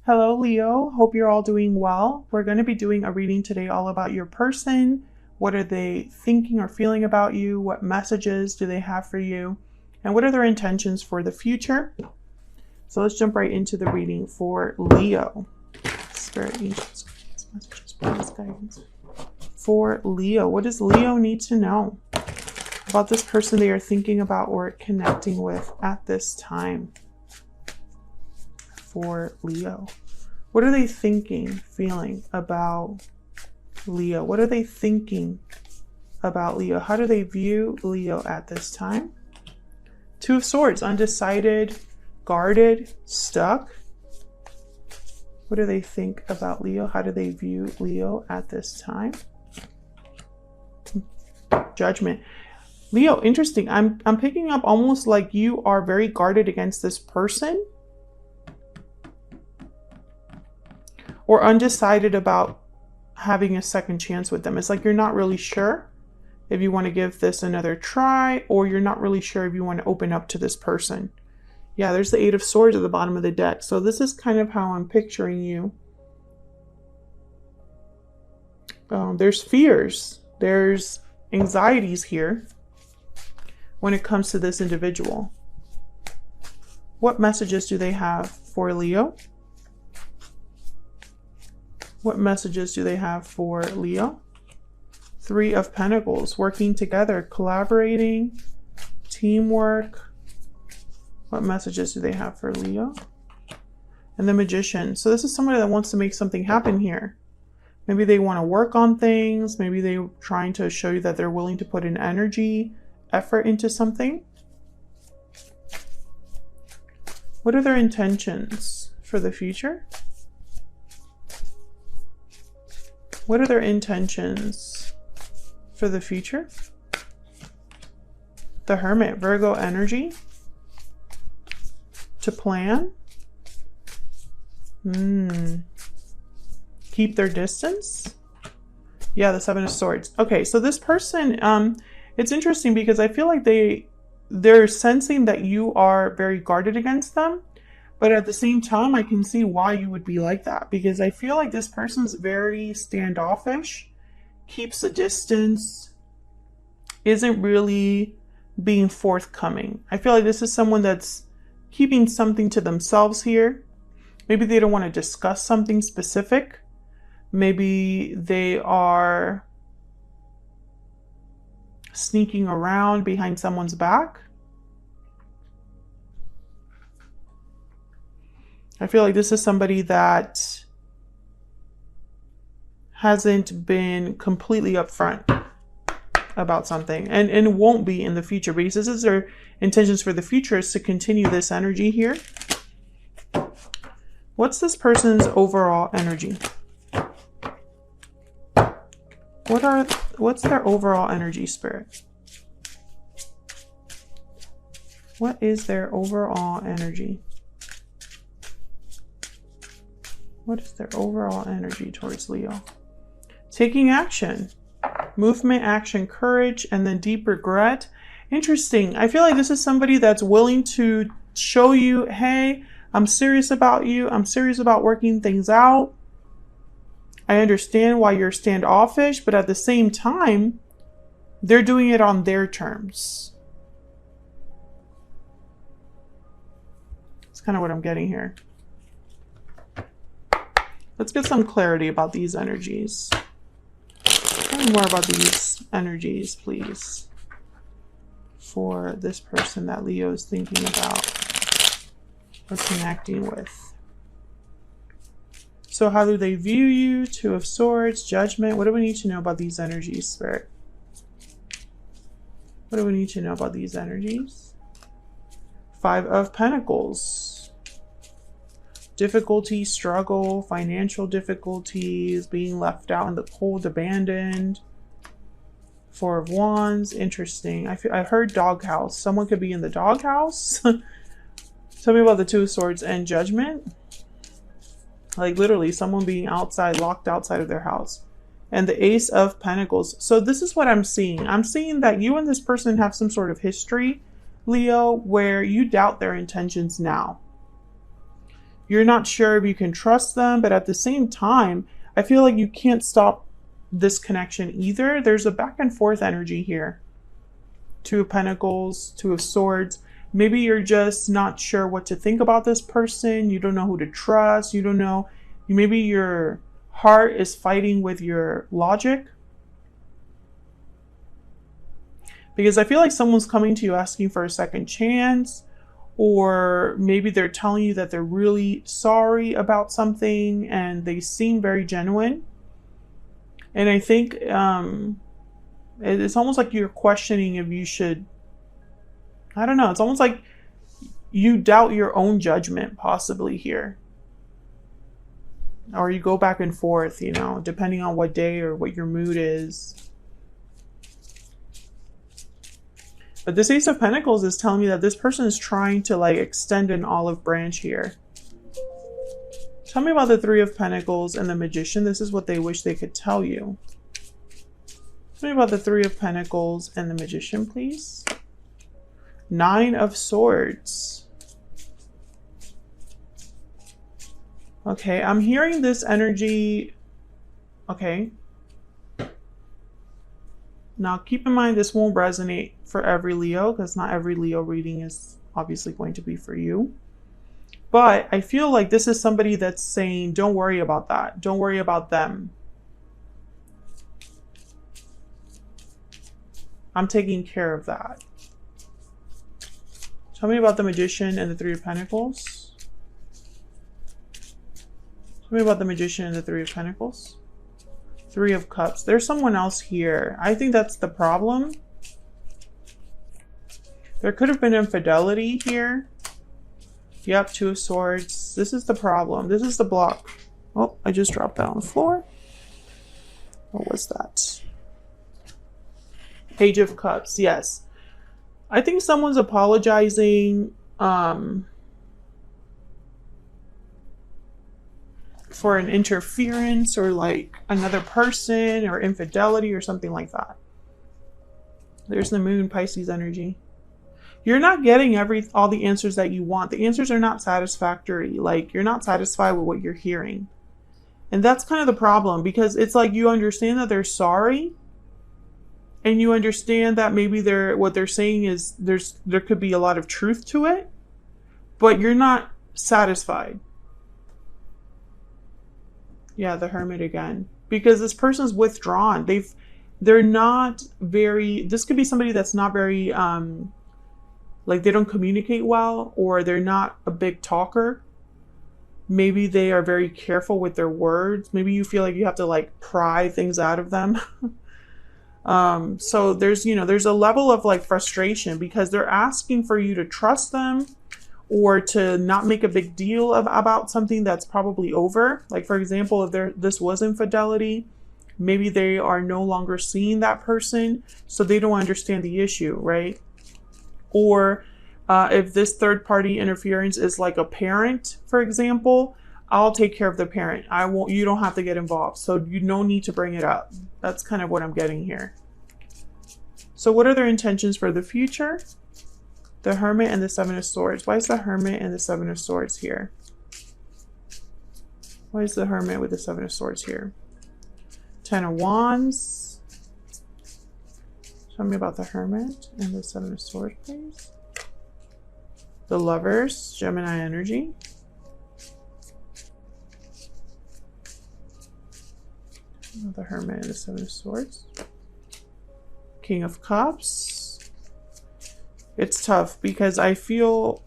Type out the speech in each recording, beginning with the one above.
Hello, Leo. Hope you're all doing well. We're going to be doing a reading today all about your person. What are they thinking or feeling about you? What messages do they have for you? And what are their intentions for the future? So let's jump right into the reading for Leo. Spirit, angels, messages, please, guidance. For Leo, what does Leo need to know about this person they are thinking about or connecting with at this time? For Leo, what are they thinking, feeling about Leo? What are they thinking about Leo? How do they view Leo at this time? Two of Swords, undecided, guarded, stuck. What do they think about Leo? How do they view Leo at this time? Judgment. Leo, interesting. I'm picking up almost like you are very guarded against this person, or undecided about having a second chance with them. It's like you're not really sure if you want to give this another try, or you're not really sure if you want to open up to this person. Yeah, there's the Eight of Swords at the bottom of the deck. So this is kind of how I'm picturing you. There's fears, there's anxieties here when it comes to this individual. What messages do they have for Leo? What messages do they have for Leo? Three of Pentacles, working together, collaborating, teamwork. What messages do they have for Leo? And the Magician. So this is somebody that wants to make something happen here. Maybe they want to work on things. Maybe they're trying to show you that they're willing to put in energy, effort into something. What are their intentions for the future? What are their intentions for the future? The Hermit, Virgo energy. To plan. Keep their distance. Yeah, the Seven of Swords. Okay, so this person, it's interesting because I feel like they're sensing that you are very guarded against them. But at the same time, I can see why you would be like that, because I feel like this person's very standoffish, keeps a distance, isn't really being forthcoming. I feel like this is someone that's keeping something to themselves here. Maybe they don't want to discuss something specific. Maybe they are sneaking around behind someone's back. I feel like this is somebody that hasn't been completely upfront about something and won't be in the future, because this is their intentions for the future, is to continue this energy here. What's this person's overall energy? What's their overall energy, Spirit? What is their overall energy? What is their overall energy towards Leo? Taking action. Movement, action, courage, and then deep regret. Interesting. I feel like this is somebody that's willing to show you, hey, I'm serious about you. I'm serious about working things out. I understand why you're standoffish, but at the same time, they're doing it on their terms. That's kind of what I'm getting here. Let's get some clarity about these energies. Tell me more about these energies, please, for this person that Leo is thinking about or connecting with. So how do they view you? Two of Swords, Judgment. What do we need to know about these energies, Spirit? What do we need to know about these energies? Five of Pentacles. Difficulty, struggle, financial difficulties, being left out in the cold, abandoned. Four of Wands, interesting. I heard doghouse. Someone could be in the doghouse. Tell me about the Two of Swords and Judgment. Like literally someone being outside, locked outside of their house. And the Ace of Pentacles. So this is what I'm seeing. I'm seeing that you and this person have some sort of history, Leo, where you doubt their intentions now. You're not sure if you can trust them, but at the same time, I feel like you can't stop this connection either. There's a back and forth energy here. Two of Pentacles, Two of Swords. Maybe you're just not sure what to think about this person. You don't know who to trust. You don't know. Maybe your heart is fighting with your logic. Because I feel like someone's coming to you asking for a second chance. Or maybe they're telling you that they're really sorry about something and they seem very genuine. And I think it's almost like you're questioning if you should, I don't know, it's almost like you doubt your own judgment possibly here. Or you go back and forth, you know, depending on what day or what your mood is. But this Ace of Pentacles is telling me that this person is trying to like extend an olive branch here. Tell me about the Three of Pentacles and the Magician. This is what they wish they could tell you. Tell me about the Three of Pentacles and the Magician, please. Nine of Swords. Okay, I'm hearing this energy. Okay. Now, keep in mind, this won't resonate for every Leo because not every Leo reading is obviously going to be for you. But I feel like this is somebody that's saying, don't worry about that. Don't worry about them. I'm taking care of that. Tell me about the Magician and the Three of Pentacles. Tell me about the Magician and the Three of Pentacles. Three of Cups. There's someone else here. I think that's the problem. There could have been infidelity here. Yep, Two of Swords. This is the problem. This is the block. Oh, I just dropped that on the floor. What was that? Page of Cups. Yes. I think someone's apologizing for an interference or like another person or infidelity or something like that. There's the Moon, Pisces energy. You're not getting all the answers that you want. The answers are not satisfactory. Like, you're not satisfied with what you're hearing. And that's kind of the problem, because it's like you understand that they're sorry, and you understand that maybe what they're saying is there could be a lot of truth to it, but you're not satisfied. Yeah, the Hermit again. Because this person's withdrawn. They're not very, this could be somebody that's not very, like they don't communicate well, or they're not a big talker. Maybe they are very careful with their words. Maybe you feel like you have to like pry things out of them. So there's a level of like frustration because they're asking for you to trust them or to not make a big deal about something that's probably over. Like, for example, if this was infidelity, maybe they are no longer seeing that person, so they don't understand the issue, right? Or if this third party interference is like a parent, for example, I'll take care of the parent. You don't have to get involved. So you no need to bring it up. That's kind of what I'm getting here. So what are their intentions for the future? The Hermit and the Seven of Swords. Why is the Hermit and the Seven of Swords here? Why is the Hermit with the Seven of Swords here? Ten of Wands. Tell me about the Hermit and the Seven of Swords, please. The Lovers, Gemini energy. The Hermit and the Seven of Swords. King of Cups. It's tough because I feel,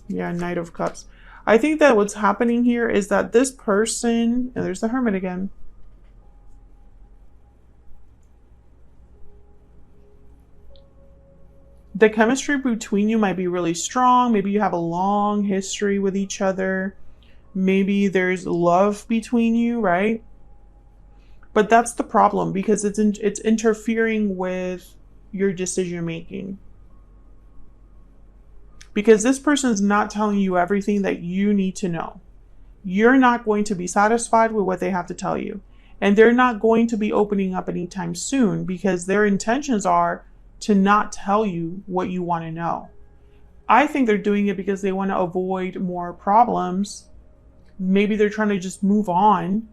yeah, Knight of Cups. I think that what's happening here is that this person, and there's the Hermit again. The chemistry between you might be really strong. Maybe you have a long history with each other. Maybe there's love between you, right? But that's the problem because it's interfering with your decision making. Because this person's not telling you everything that you need to know. You're not going to be satisfied with what they have to tell you. And they're not going to be opening up anytime soon because their intentions are to not tell you what you want to know. I think they're doing it because they want to avoid more problems. Maybe they're trying to just move on.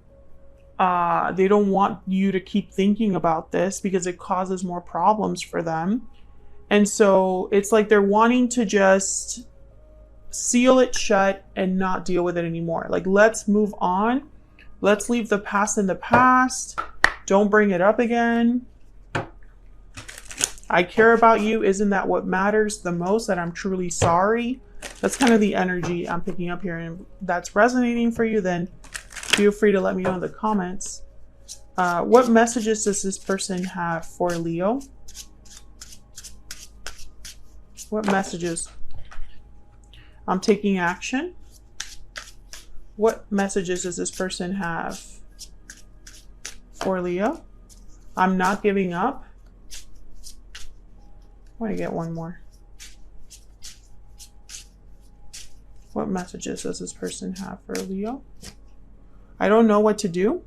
They don't want you to keep thinking about this because it causes more problems for them. And so it's like they're wanting to just seal it shut and not deal with it anymore. Like, let's move on. Let's leave the past in the past. Don't bring it up again. I care about you. Isn't that what matters the most? That I'm truly sorry. That's kind of the energy I'm picking up here. And that's resonating for you, then feel free to let me know in the comments. What messages does this person have for Leo? What messages? I'm taking action. What messages does this person have for Leo? I'm not giving up. I want to get one more. What messages does this person have for Leo? I don't know what to do.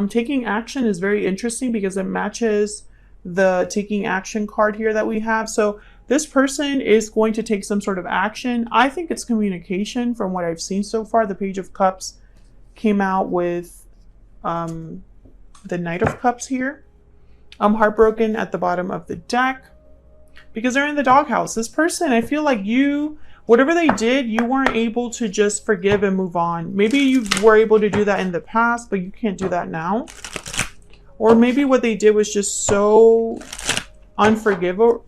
Taking action is very interesting because it matches the taking action card here that we have. So this person is going to take some sort of action. I think it's communication from what I've seen so far. The Page of Cups came out with the Knight of Cups here. I'm heartbroken at the bottom of the deck because they're in the doghouse. This person, I feel like you, whatever they did, you weren't able to just forgive and move on. Maybe you were able to do that in the past, but you can't do that now. Or maybe what they did was just so unforgivable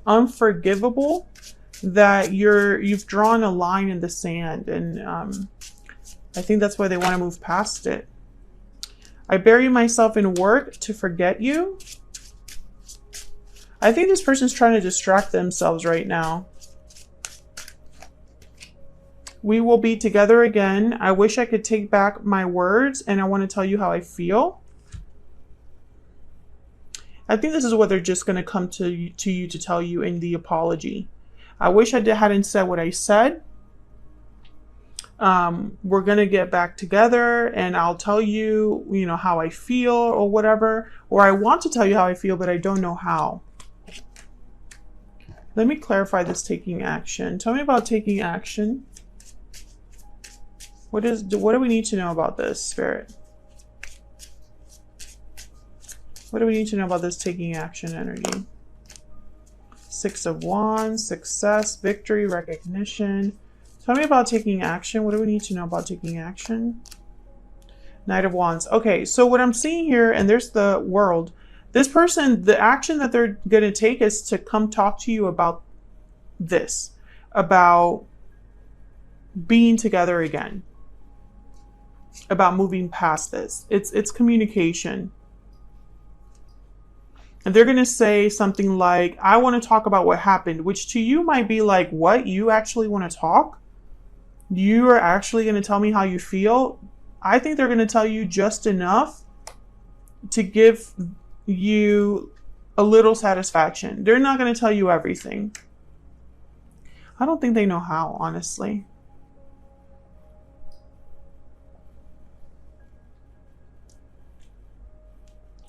that you've drawn a line in the sand. And I think that's why they want to move past it. I bury myself in work to forget you. I think this person's trying to distract themselves right now. We will be together again. I wish I could take back my words, and I want to tell you how I feel. I think this is what they're just going to come to you to tell you in the apology. I wish I hadn't said what I said. We're going to get back together, and I'll tell you, how I feel or whatever. Or I want to tell you how I feel, but I don't know how. Let me clarify this taking action. Tell me about taking action. What do we need to know about this, Spirit? What do we need to know about this taking action energy? Six of Wands, success, victory, recognition. Tell me about taking action. What do we need to know about taking action? Knight of Wands. Okay, so what I'm seeing here, and there's the World. This person, the action that they're going to take is to come talk to you about this, about being together again, about moving past this. It's communication. And they're going to say something like, I want to talk about what happened, which to you might be like, what? You actually want to talk? You are actually going to tell me how you feel? I think they're going to tell you just enough to give you a little satisfaction. They're not going to tell you everything. I don't think they know how, honestly.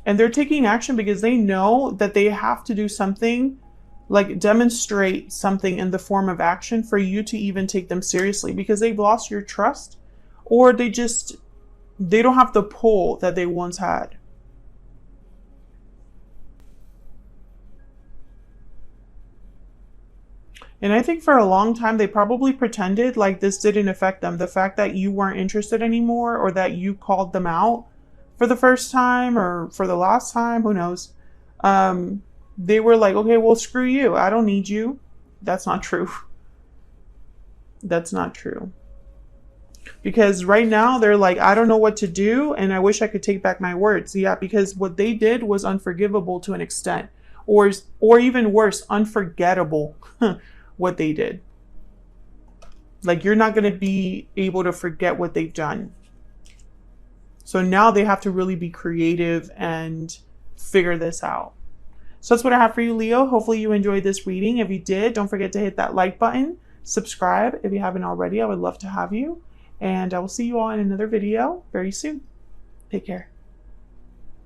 And they're taking action because they know that they have to do something, like demonstrate something in the form of action for you to even take them seriously, because they've lost your trust, or they don't have the pull that they once had. And I think for a long time, they probably pretended like this didn't affect them. The fact that you weren't interested anymore, or that you called them out for the first time or for the last time, who knows? They were like, okay, well, screw you. I don't need you. That's not true. That's not true. Because right now they're like, I don't know what to do, and I wish I could take back my words. Yeah, because what they did was unforgivable to an extent, or even worse, unforgettable. What they did. Like, you're not going to be able to forget what they've done. So now they have to really be creative and figure this out. So that's what I have for you, Leo. Hopefully you enjoyed this reading. If you did, don't forget to hit that like button. Subscribe if you haven't already. I would love to have you. And I will see you all in another video very soon. Take care.